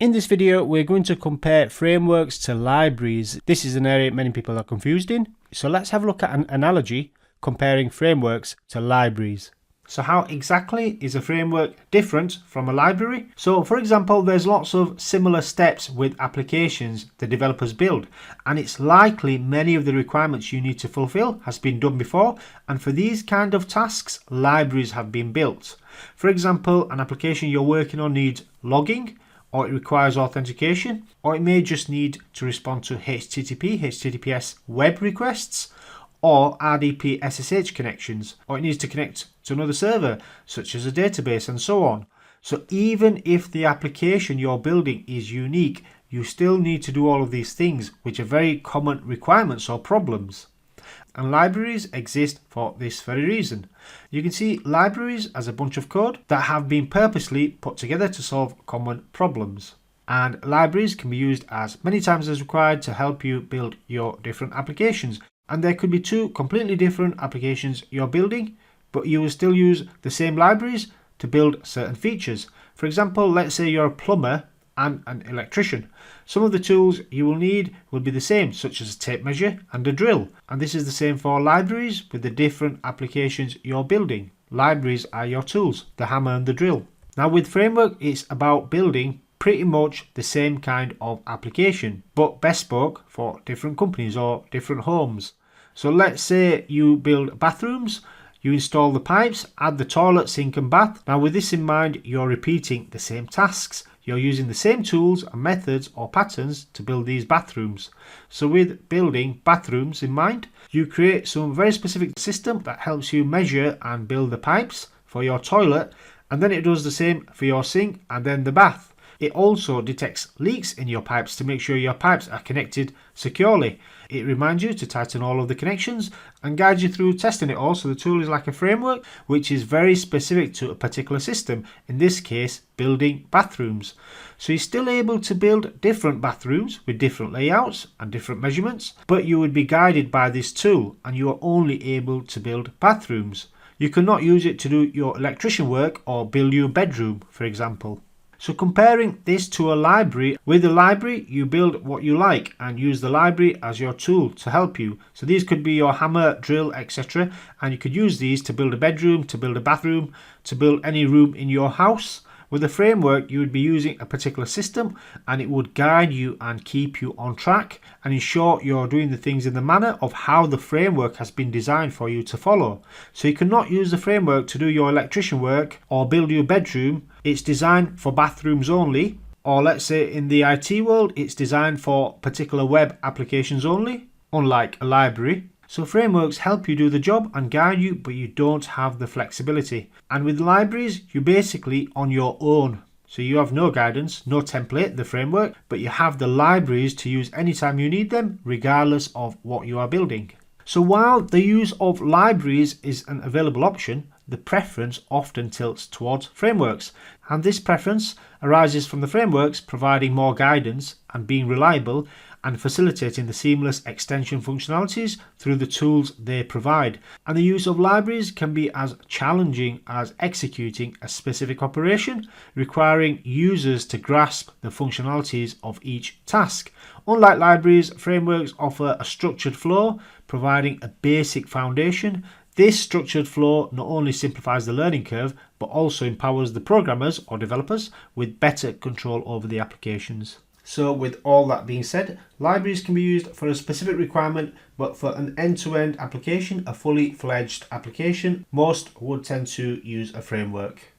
In this video, we're going to compare frameworks to libraries. This is an area many people are confused in. So let's have a look at an analogy comparing frameworks to libraries. So how exactly is a framework different from a library? So for example, there's lots of similar steps with applications the developers build, and it's likely many of the requirements you need to fulfill has been done before, and for these kind of tasks, libraries have been built. For example, an application you're working on needs logging, or it requires authentication, or it may just need to respond to HTTPS web requests, or RDP SSH connections, or it needs to connect to another server, such as a database, and so on. So even if the application you're building is unique, you still need to do all of these things, which are very common requirements or problems. And libraries exist for this very reason. You can see libraries as a bunch of code that have been purposely put together to solve common problems. And libraries can be used as many times as required to help you build your different applications. And there could be two completely different applications you're building, but you will still use the same libraries to build certain features. For example, let's say you're a plumber and an electrician. Some of the tools you will need will be the same, such as a tape measure and a drill. And this is the same for libraries with the different applications you're building. Libraries are your tools, the hammer and the drill. Now with framework, it's about building pretty much the same kind of application, but bespoke for different companies or different homes. So let's say you build bathrooms, you install the pipes, add the toilet, sink and bath. Now with this in mind, you're repeating the same tasks. You're using the same tools and methods or patterns to build these bathrooms. So with building bathrooms in mind, you create some very specific system that helps you measure and build the pipes for your toilet, and then it does the same for your sink and then the bath. It also detects leaks in your pipes to make sure your pipes are connected securely. It reminds you to tighten all of the connections and guides you through testing it all. So the tool is like a framework which is very specific to a particular system, in this case building bathrooms. So you're still able to build different bathrooms with different layouts and different measurements, but you would be guided by this tool and you are only able to build bathrooms. You cannot use it to do your electrician work or build your bedroom, for example. So comparing this to a library, with a library you build what you like and use the library as your tool to help you. So these could be your hammer, drill, etc. And you could use these to build a bedroom, to build a bathroom, to build any room in your house. With a framework, you would be using a particular system and it would guide you and keep you on track and ensure you're doing the things in the manner of how the framework has been designed for you to follow. So you cannot use the framework to do your electrician work or build your bedroom. It's designed for bathrooms only, or let's say in the IT world, it's designed for particular web applications only, unlike a library. So frameworks help you do the job and guide you, but you don't have the flexibility. And with libraries, you're basically on your own. So you have no guidance, no template, the framework, but you have the libraries to use anytime you need them, regardless of what you are building. So while the use of libraries is an available option, the preference often tilts towards frameworks. And this preference arises from the frameworks providing more guidance and being reliable and facilitating the seamless extension functionalities through the tools they provide. And the use of libraries can be as challenging as executing a specific operation, requiring users to grasp the functionalities of each task. Unlike libraries, frameworks offer a structured flow, providing a basic foundation. This structured flow not only simplifies the learning curve, but also empowers the programmers or developers with better control over the applications. So with all that being said, libraries can be used for a specific requirement, but for an end-to-end application, a fully fledged application, most would tend to use a framework.